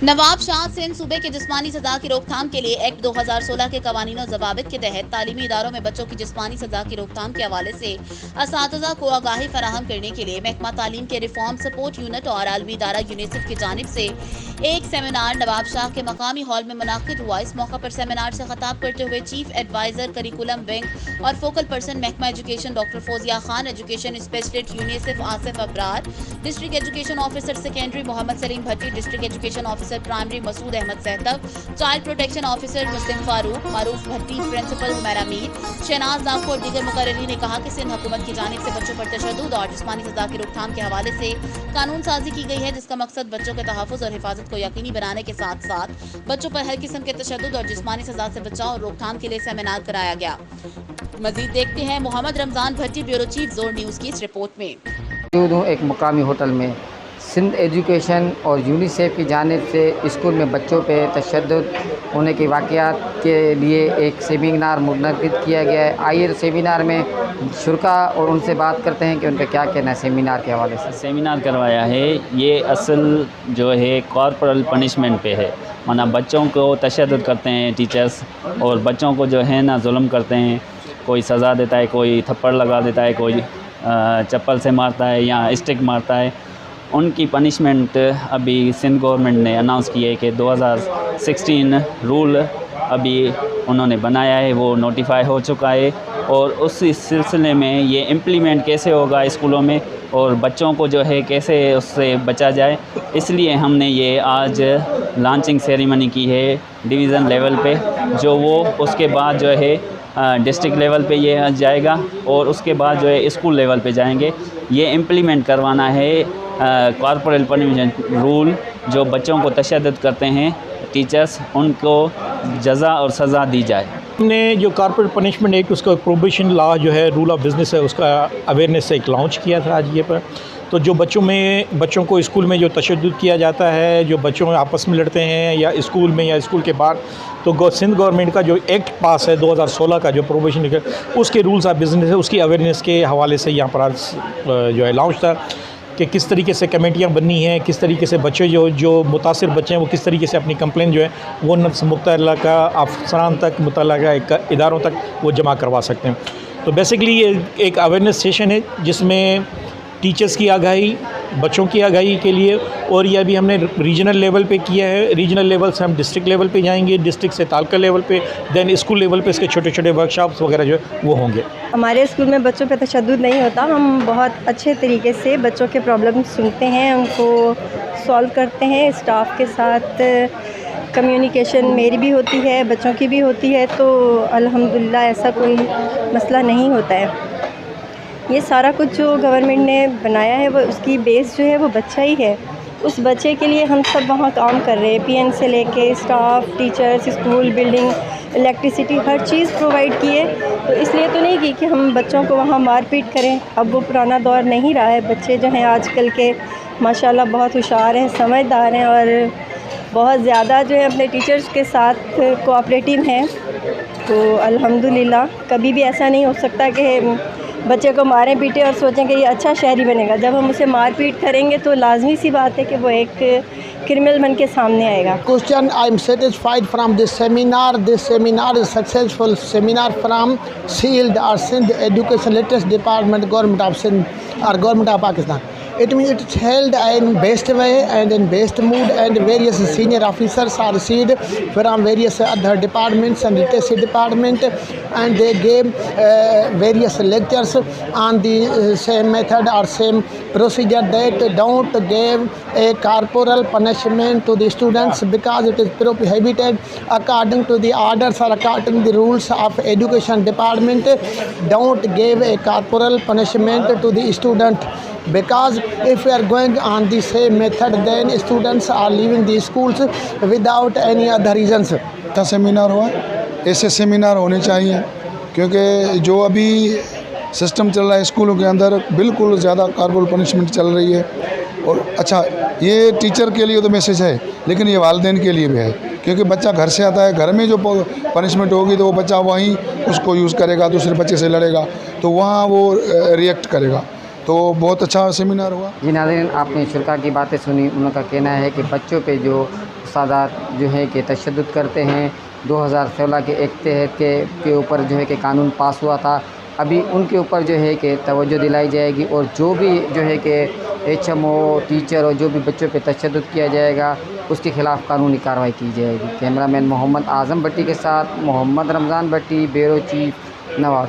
नवाब शाह सिंध सूबे के जिस्मानी सजा की रोकथाम के लिए एक्ट 2016 के कवानीन और जवाबित के तहत तालीमी इदारों में बच्चों की जिस्मानी सजा की रोकथाम के हवाले से असातिज़ा को आगाही फराहम करने के लिए महकमा तालीम के रिफॉर्म सपोर्ट यूनिट और आलमी इदारा यूनिसेफ की जानिब से एक सेमिनार नवाब शाह के मकामी हॉल में मुनाकिद हुआ। इस मौका पर सेमिनार से खिताब करते हुए चीफ एडवाइजर करिकुलम विंग और फोकल पर्सन महकमा education doctor Fauzia Khan, education specialist UNICEF Asif Abrar, district education officer secondary Mohammad Saleem Bhatti, district education officer primary Masood Ahmed Sahtab, child protection officer Muslim Farooq, Maroof Bhatti, principal Humaira Mir, Shahnaz Nagpur और दीगर मुकर्ररीन ने कहा कि सिंध हुकूमत की जानिब से बच्चों पर तशद्दुद और जिस्मानी सजा की रोकथाम के हवाले से कानून साजी की गई है, जिसका मकसद बच्चों के तहफ़्फ़ुज़ और हिफाजत को यकीनी बनाने के साथ साथ बच्चों पर हर किस्म के तशद्दुद और जिस्मानी सजा से बचाव और रोकथाम के लिए सेमिनार कराया गया। मजीद देखते हैं मोहम्मद रमज़ान भट्टी, ब्यूरो चीफ, जोर न्यूज़ की इस रिपोर्ट में। एक मुकामी होटल में सिंध एजुकेशन और यूनिसेफ की जानिब से स्कूल में बच्चों पे तशद्दुद होने के वाक़यात के लिए एक सेमिनार मुनक़िद किया गया है। आइए सेमिनार में शुरा और उनसे बात करते हैं कि उनका क्या कहना है सेमिनार के हवाले से। सेमिनार करवाया है, ये असल जो है कॉर्पोरल पनिशमेंट पे है, माना बच्चों को तशद्दुद करते हैं टीचर्स और बच्चों को जो है ना जुल्म करते हैं, कोई सज़ा देता है, कोई थप्पड़ लगा देता है, कोई चप्पल से मारता है या स्टिक मारता है। उनकी पनिशमेंट अभी सिंध गवर्नमेंट ने अनाउंस की है कि 2016 रूल अभी उन्होंने बनाया है, वो नोटिफाई हो चुका है और उसी सिलसिले में ये इम्प्लीमेंट कैसे होगा स्कूलों में और बच्चों को जो है कैसे उससे बचा जाए, इसलिए हमने ये आज लॉन्चिंग सेरेमनी की है डिवीज़न लेवल पे, जो वो उसके बाद जो है डिस्ट्रिक्ट लेवल पे ये जाएगा और उसके बाद जो है स्कूल लेवल पे जाएंगे। ये इम्प्लीमेंट करवाना है कॉर्पोरल पनिशमेंट रूल, जो बच्चों को तशद्दुद करते हैं टीचर्स, उनको जज़ा और सज़ा दी जाए। हमने जो कॉर्पोरेट पनिशमेंट एक्ट, उसका प्रोहिबिशन लॉ जो है, रूल ऑफ बिज़नेस है, उसका अवेयरनेस एक लॉन्च किया था आज ये पर। तो जो बच्चों को स्कूल में जो तशद्दुद किया जाता है, जो बच्चों आपस में लड़ते हैं या स्कूल में या स्कूल के बाहर, तो सिंध गवर्नमेंट का जो एक्ट पास है 2016 का, जो प्रोहिबिशन उसके रूल्स ऑफ बिज़नेस है, उसकी अवेयरनेस के हवाले से यहाँ पर आज जो है लॉन्च था कि किस तरीके से कमेटियाँ बननी हैं, किस तरीके से बच्चे जो मुतासिर बच्चे हैं वो किस तरीके से अपनी कंप्लेंट जो है वो नफ्स मुतल्लका अफसरान तक, मुतल्लका इदारों तक वो जमा करवा सकते हैं। तो बेसिकली ये एक अवेयरनेस सेशन है जिसमें टीचर्स की आगाही, बच्चों की आगाही के लिए, और यह भी हमने रीजनल लेवल पे किया है। रीजनल लेवल से हम डिस्ट्रिक्ट लेवल पे जाएंगे, डिस्ट्रिक्ट से तालुका लेवल पे, देन स्कूल लेवल पे इसके छोटे छोटे वर्कशॉप्स वगैरह जो है वो होंगे। हमारे स्कूल में बच्चों पे तशद्दुद नहीं होता। हम बहुत अच्छे तरीके से बच्चों के प्रॉब्लम सुनते हैं, उनको सॉल्व करते हैं। स्टाफ के साथ कम्युनिकेशन मेरी भी होती है, बच्चों की भी होती है, तो अल्हम्दुलिल्लाह ऐसा कोई मसला नहीं होता है। ये सारा कुछ जो गवर्नमेंट ने बनाया है वो उसकी बेस जो है वो बच्चा ही है। उस बच्चे के लिए हम सब वहाँ काम कर रहे हैं, पीएन से लेके staff, teachers, school, building, electricity, हर चीज़ प्रोवाइड की है। तो इसलिए तो नहीं की कि हम बच्चों को वहाँ मारपीट करें। अब वो पुराना दौर नहीं रहा है। बच्चे जो हैं आजकल के माशाल्लाह बहुत होशियार हैं, समझदार हैं और बहुत ज़्यादा जो है अपने टीचर्स के साथ कोऑपरेटिव हैं। तो अल्हम्दुलिल्लाह कभी भी ऐसा नहीं हो सकता कि बच्चे को मारें पीटे और सोचें कि ये अच्छा शहरी बनेगा। जब हम उसे मारपीट करेंगे तो लाजमी सी बात है कि वो एक क्रिमिनल बन के सामने आएगा। Question: I am satisfied from this seminar. This seminar is successful seminar from SEALD or Sindh Education Latest Department, Government of Sindh or Government of Pakistan. It means it's held in best way and in best mood, and various senior officers are received from various other departments and literacy department, and they gave various lectures on the same method or same procedure that don't give a corporal punishment to the students because it is prohibited according to the orders or according to the rules of education department. Don't give a corporal punishment to the student, because if we are going on the same method then students are leaving the schools without any other reasons. अच्छा seminar हुआ, ऐसे seminar होने चाहिए क्योंकि जो अभी system चल रहा है स्कूलों के अंदर बिल्कुल ज़्यादा कॉर्पोरल पनिशमेंट चल रही है। और अच्छा, ये टीचर के लिए तो मैसेज है, लेकिन ये वालिदैन के लिए भी है, क्योंकि बच्चा घर से आता है, घर में जो पनिशमेंट होगी तो वो बच्चा वहीं उसको यूज़ करेगा, दूसरे बच्चे से लड़ेगा तो वहाँ वो रिएक्ट करेगा। तो बहुत अच्छा सेमिनार हुआ। जी नाज़रीन, आपने शुरा की बातें सुनी। उनका कहना है कि बच्चों पे जो उस्ताद जो है कि तशद्दुद करते हैं, 2016 के एक तहत के ऊपर जो है कि कानून पास हुआ था, अभी उनके ऊपर जो है कि तवज्जो दिलाई जाएगी और जो भी जो है कि HMO टीचर और जो भी बच्चों पे तशद्दुद किया जाएगा उसके ख़िलाफ़ कानूनी कार्रवाई की जाएगी। कैमरामैन मोहम्मद आज़म भट्टी के साथ मोहम्मद रमज़ान भट्टी, ब्यूरो चीफ, नवाब।